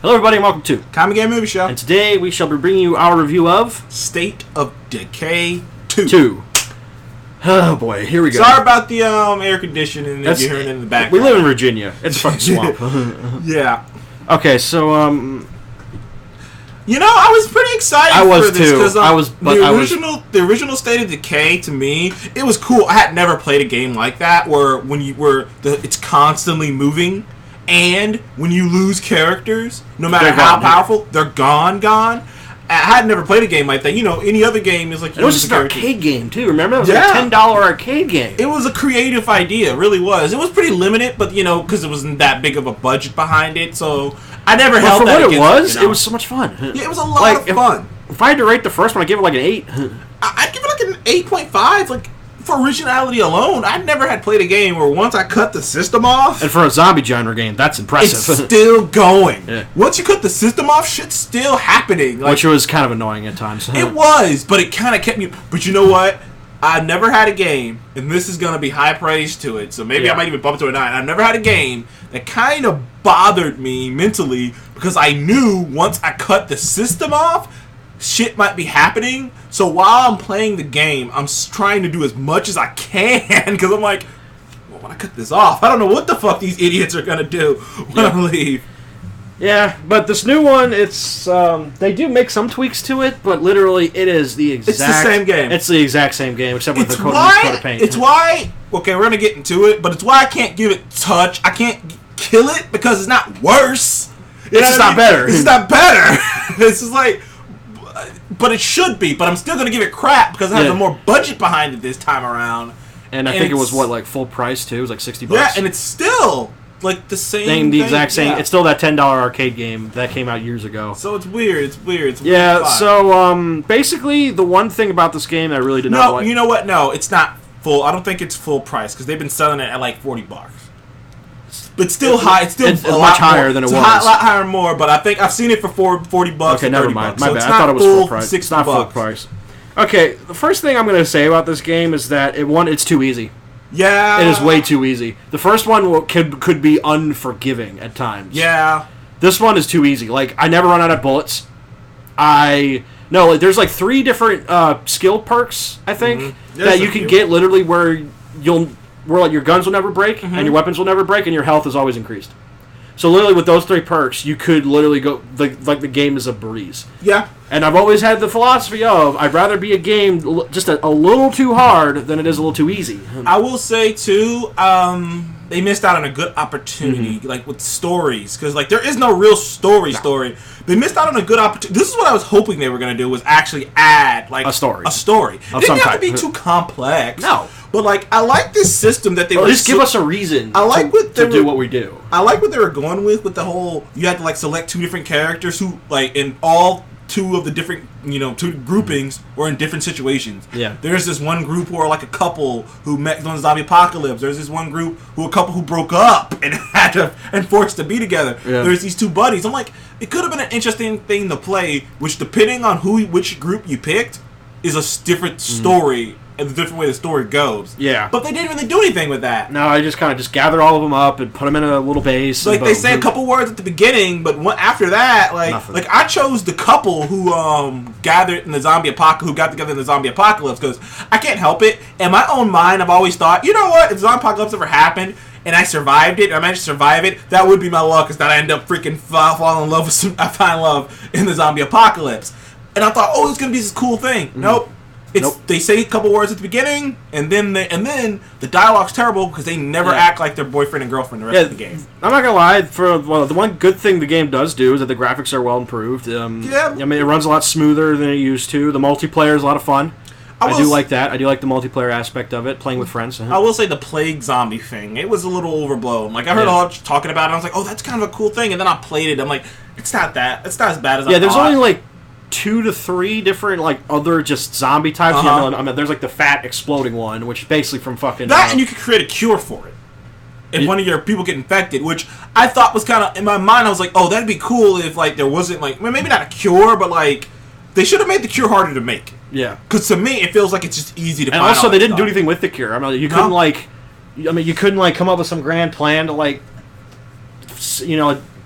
Hello everybody and welcome to Comic Game Movie Show. And today we shall be bringing you our review of State of Decay 2. 2. Oh boy, here we go. Sorry about the air conditioning that you're hearing in the background. We live in Virginia. It's a fucking swamp. Yeah. Okay, so you know, I was pretty excited for this because the original State of Decay, to me, it was cool. I had never played a game like that where it's constantly moving, and when you lose characters, no matter how powerful, they're gone. I had never played a game like that. You know, any other game is like... It was just an arcade game, too. Remember? It was like a $10 arcade game. It was a creative idea. It really was. It was pretty limited, but, you know, because it wasn't that big of a budget behind it, so I never held that against it. For what it was, it was so much fun. Yeah, it was a lot of fun. If I had to rate the first one, I'd give it like an 8. I'd give it like an 8.5, like... For originality alone, I never had played a game where once I cut the system off... And for a zombie genre game, that's impressive. It's still going. Yeah. Once you cut the system off, shit's still happening. Which was kind of annoying at times. It was, but it kind of kept me... But you know what? I've never had a game, and this is going to be high praise to it, so maybe I might even bump it to a 9. I've never had a game that kind of bothered me mentally because I knew once I cut the system off, shit might be happening. So while I'm playing the game, I'm trying to do as much as I can because I'm like, well, when I cut this off, I don't know what the fuck these idiots are gonna do when I leave. Yeah, but this new one, it's they do make some tweaks to it, but literally it is the exact... It's the same game. It's the exact same game, except with the coat of paint. It's why... Okay, we're gonna get into it, but it's why I can't give it touch. I can't kill it because it's not worse. It's just not better. It's not better. It's just like... But it should be, but I'm still going to give it crap because it has more budget behind it this time around. And I think it was, like full price, too? It was like $60. Yeah, and it's still, like, the same thing. The exact same. Yeah. It's still that $10 arcade game that came out years ago. So it's weird. It's weird. Yeah, so, basically, the one thing about this game that I really did not like... No, you know what? No, it's not full. I don't think it's full price because they've been selling it at, like, $40. But still high. It's still a lot higher than it was. A lot higher and more, but I think I've seen it for $40. Okay, never mind. My bad. So I thought it was full price. It's not full price. Okay, the first thing I'm going to say about this game is that it's too easy. Yeah, it is way too easy. The first one could be unforgiving at times. Yeah, this one is too easy. Like I never run out of bullets. There's like 3 different skill perks I think that you can get literally where like your guns will never break, and your weapons will never break, and your health is always increased. So literally with those 3 perks, you could literally go, like the game is a breeze. Yeah. And I've always had the philosophy of, I'd rather be a game just a little too hard than it is a little too easy. I will say, too, they missed out on a good opportunity, like with stories, because like there is no real story. They missed out on a good opportunity. This is what I was hoping they were going to do, was actually add like a story. It didn't have to be too complex. No. But like, I like this system that they were... Just give us a reason to do what we do. I like what they were going with the whole... You had to like select 2 different characters who, like, in all 2 of the different, 2 groupings were in different situations. Yeah. There's this one group who are like a couple who met during the zombie apocalypse. There's this one group a couple who broke up and forced to be together. Yeah. There's these 2 buddies. I'm like, it could have been an interesting thing to play, which depending on which group you picked, is a different story. And the different way the story goes. Yeah. But they didn't really do anything with that. No, I just kind of gathered all of them up and put them in a little base. Like, they say a couple words at the beginning, but after that, like I chose the couple who gathered in the zombie apocalypse, who got together in the zombie apocalypse, because I can't help it. In my own mind, I've always thought, you know what, if zombie apocalypse ever happened, and I survived it, or I managed to survive it, that would be my luck, is that I end up freaking falling in love with I find love in the zombie apocalypse. And I thought, oh, it's going to be this cool thing. Nope. They say a couple words at the beginning, and then the dialogue's terrible because they never act like their boyfriend and girlfriend the rest of the game. I'm not gonna lie. The one good thing the game does do is that the graphics are well improved. I mean, it runs a lot smoother than it used to. The multiplayer is a lot of fun. I do like that. I do like the multiplayer aspect of it, playing with friends. I will say the plague zombie thing, it was a little overblown. Like, I heard a lot talking about it, and I was like, oh, that's kind of a cool thing. And then I played it. I'm like, it's not as bad as I thought. Yeah, there's only like 2 to 3 different like other just zombie types. I mean, there's like the fat exploding one, which is basically from fucking that, and you could create a cure for it if one of your people get infected, which I thought was kind of in my mind. I was like, oh, that'd be cool if like there wasn't like maybe not a cure, but like they should have made the cure harder to make. Yeah, because to me it feels like it's just easy to. And find also, they didn't do anything with the cure. I mean, you couldn't you couldn't come up with some grand plan to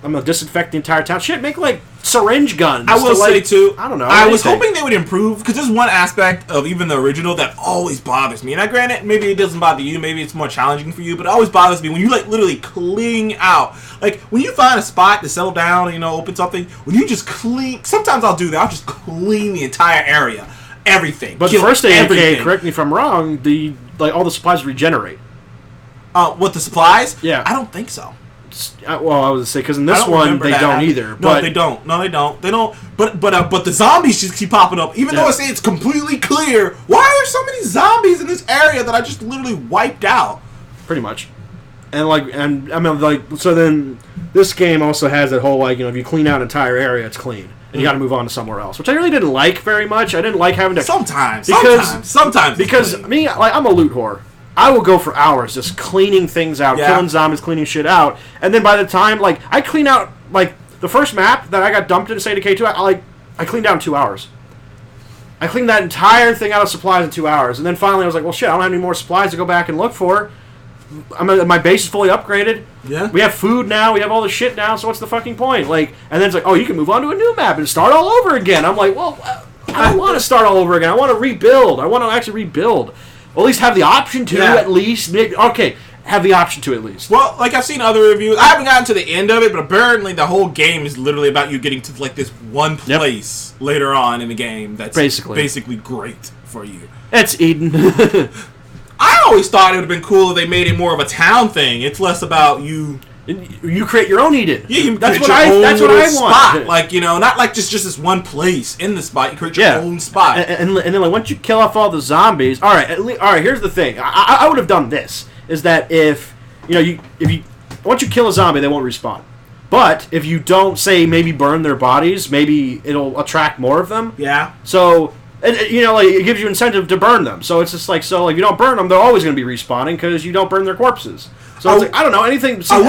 I'm gonna disinfect the entire town. Shit, make like syringe guns. I will say too. I don't know. I was hoping they would improve because there's one aspect of even the original that always bothers me. And granted, maybe it doesn't bother you. Maybe it's more challenging for you. But it always bothers me when you like literally clean out. Like when you find a spot to settle down, and, open something. When you just clean. Sometimes I'll do that. I'll just clean the entire area, everything. But the first day, correct me if I'm wrong. All the supplies regenerate. What, the supplies? Yeah. I don't think so. Well, I was gonna say because in this one they don't either. No, they don't. No, they don't. They don't. But the zombies just keep popping up. Even though I say it's completely clear, why are there so many zombies in this area that I just literally wiped out? Pretty much. So then this game also has that whole if you clean out an entire area, it's clean. And you got to move on to somewhere else, which I really didn't like very much. I didn't like having to sometimes because me, I'm a loot whore. I will go for hours just cleaning things out, killing zombies, cleaning shit out, and then by the time I clean out the first map that I got dumped into, say Decay 2, I cleaned out in 2 hours. I cleaned that entire thing out of supplies in 2 hours, and then finally I was like, well, shit, I don't have any more supplies to go back and look for. My base is fully upgraded. Yeah. We have food now. We have all this shit now. So what's the fucking point? And then it's like, oh, you can move on to a new map and start all over again. I'm like, well, I don't want to start all over again. I want to rebuild. I want to actually rebuild. Or at least have the option to, at least. Okay, have the option to at least. Well, I've seen other reviews. I haven't gotten to the end of it, but apparently the whole game is literally about you getting to this one place later on in the game that's basically great for you. It's Eden. I always thought it would have been cool if they made it more of a town thing. It's less about you. You create your own Eden. Yeah, that's what I want. Spot. Not just this one place in the spot. You create your own spot. And then once you kill off all the zombies, all right. Here's the thing. I would have done this. Is that if once you kill a zombie, they won't respawn. But if you don't maybe burn their bodies, maybe it'll attract more of them. Yeah. So. And, it gives you incentive to burn them. So it's just if you don't burn them, they're always going to be respawning because you don't burn their corpses. So I don't know, anything... I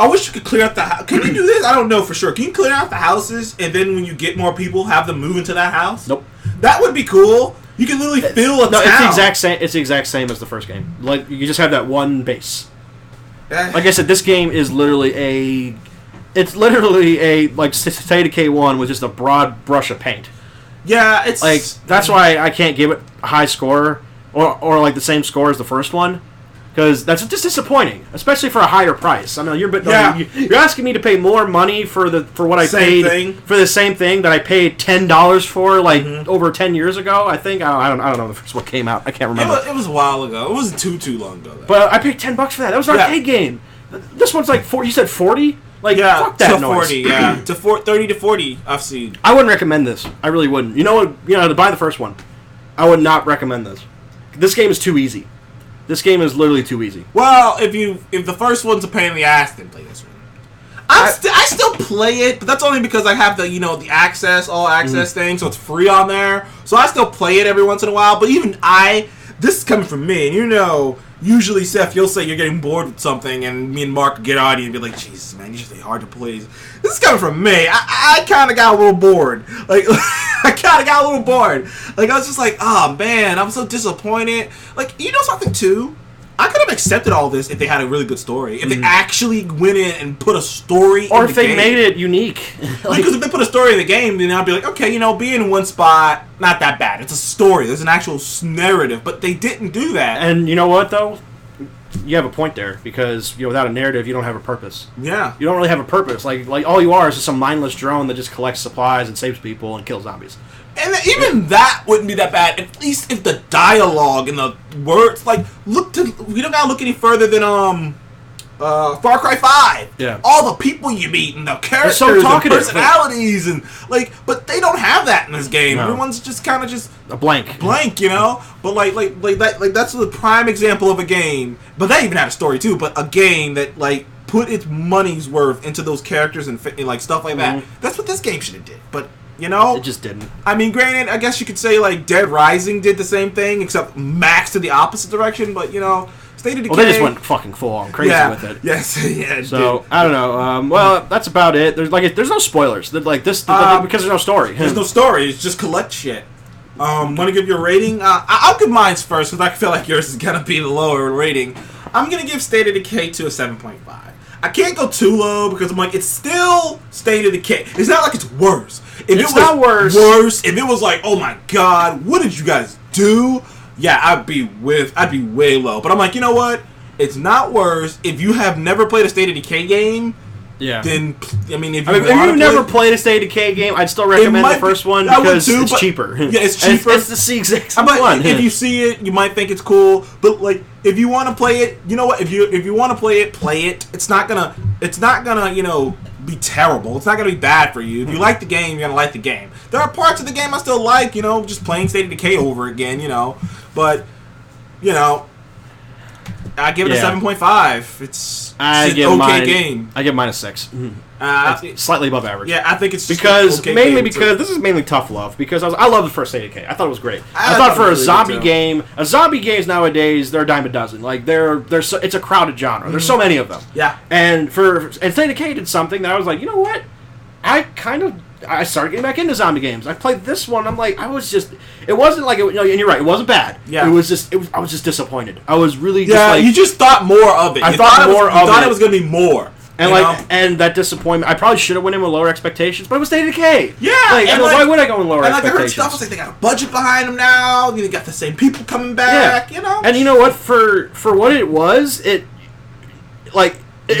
wish you could clear out the house. Can you do this? I don't know for sure. Can you clear out the houses and then when you get more people, have them move into that house? Nope. That would be cool. You can literally fill a town. It's the exact same as the first game. You just have that one base. Like I said, this game is literally a... It's literally a, say Decay 1 with just a broad brush of paint. Yeah, it's... that's why I can't give it a high score, or the same score as the first one, because that's just disappointing, especially for a higher price. I mean, you're asking me to pay more money for what I paid for the same thing that I paid $10 for, over 10 years ago. I think I don't know the first one came out. I can't remember. It was a while ago. It wasn't too long ago, though. But I paid $10 for that. That was an arcade game. This one's you said 40. Fuck that noise. 40, yeah. 30 to 40, I've seen. I wouldn't recommend this. I really wouldn't. You know what? To buy the first one, I would not recommend this. This game is too easy. This game is literally too easy. Well, if the first one's a pain in the ass, then play this one. I still play it, but that's only because I have the the all access thing, so it's free on there. So I still play it every once in a while. But even this is coming from me, and usually, Seth, you'll say you're getting bored with something, and me and Mark get on you and be like, Jesus, man, you're just hard to please. This is coming from me. I kind of got a little bored. I kind of got a little bored. I was just like, oh, man, I'm so disappointed. Something, too? I could have accepted all this if they had a really good story. If they actually went in and put a story in the game. Or if they made it unique. Because if they put a story in the game, then I'd be like, okay, being in one spot, not that bad. It's a story. There's an actual narrative. But they didn't do that. And you know what, though? You have a point there. Because without a narrative, you don't have a purpose. Yeah. You don't really have a purpose. All you are is just some mindless drone that just collects supplies and saves people and kills zombies. And even that wouldn't be that bad. At least if the dialogue and the words, we don't gotta look any further than Far Cry 5. Yeah. All the people you meet and the characters and personalities and but they don't have that in this game. No. Everyone's just kind of just a blank. But that's the prime example of a game. But that even had a story too. But a game that put its money's worth into those characters and stuff like that. That's what this game should have did. But it just didn't. I mean, granted, I guess you could say Dead Rising did the same thing, except max to the opposite direction. But State of Decay. Well, they just went fucking full on crazy with it. Yes, yeah. So I don't know. Well, that's about it. There's no spoilers. Because there's no story. There's no story. It's just collect shit. Want to give you a rating? I'll give mine first because I feel like yours is gonna be the lower rating. I'm gonna give State of Decay 2 a 7.5. I can't go too low because I'm like, it's still State of Decay. It's not like it's worse. If it's it was not worse. If it was like, oh my god, what did you guys do? Yeah, I'd be way low. But I'm like, you know what? It's not worse. If you have never played a State of Decay game, then if you've never played a State of Decay game, I'd still recommend the first one because it's cheaper. Yeah, it's cheaper. It's the exact same one. If you see it, you might think it's cool, but like if you want to play it, you know what? If you want to play it, play it. It's not gonna be terrible. It's not gonna be bad for you. If you like the game, you're gonna like the game. There are parts of the game I still like, just playing State of Decay over again, but I give it a 7.5. It's an okay game. I give mine a 6. It's slightly above average. Yeah, I think it's just because this is mainly tough love. Because I love the first State of Decay. I thought it was great. I thought for a zombie game, zombie games nowadays they're a dime a dozen. Like it's a crowded genre. There's so many of them. Yeah. And State of Decay did something that I was like, you know what? I started getting back into zombie games. I played this one. I'm like, it wasn't like, and you're right, it wasn't bad. Yeah. I was just disappointed. I was really you just thought more of it. I thought it was going to be more. And and that disappointment, I probably should have went in with lower expectations, but it was State of Decay. Yeah. Why would I go with lower expectations? I heard stuff was like they got a budget behind them now. They got the same people coming back. Yeah. And you know what? For what it was, it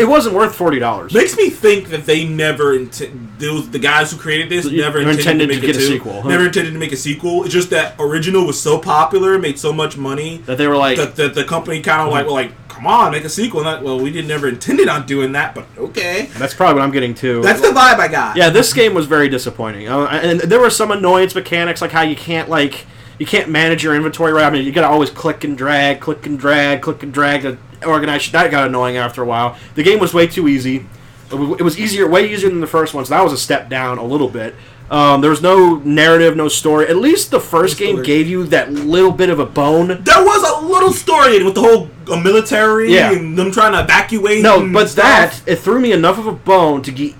wasn't worth $40. Makes me think that they never the guys who created this never intended to make a sequel. Never intended to make a sequel. It's just that original was so popular, made so much money that they were like that the company kind of like, come on, make a sequel. We never intended on doing that, but okay. That's probably what I'm getting to. That's the vibe I got. Yeah, this game was very disappointing, and there were some annoyance mechanics like how you can't manage your inventory right. I mean, you got to always click and drag to organize. That got annoying after a while. The game was way too easy. It was way easier than the first one, so that was a step down a little bit. There was no narrative, no story. At least the first game gave you that little bit of a bone. There was a little story with the whole military and them trying to evacuate. No, but it threw me enough of a bone to get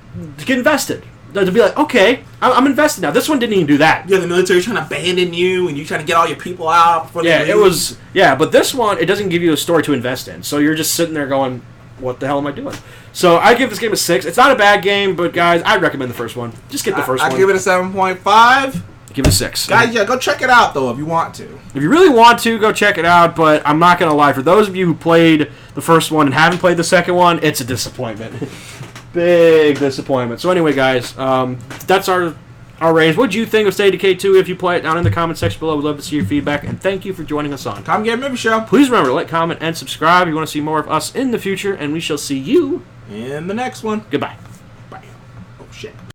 invested. To be like, okay, I'm invested now. This one didn't even do that. Yeah, the military's trying to abandon you, and you trying to get all your people out before they leave. But this one, it doesn't give you a story to invest in. So you're just sitting there going, what the hell am I doing? So I give this game a 6. It's not a bad game, but guys, I'd recommend the first one. Just get the first one. I give it a 7.5. Give it a 6. Guys, go check it out, though, if you want to. If you really want to, go check it out, but I'm not going to lie. For those of you who played the first one and haven't played the second one, it's a disappointment. Big disappointment. So anyway, guys, that's our ratings. What do you think of State of Decay 2? If you play it, down in the comment section below. We'd love to see your feedback. And thank you for joining us on Come Get Movie Show. Please remember to like, comment, and subscribe if you want to see more of us in the future. And we shall see you in the next one. Goodbye. Bye. Oh, shit.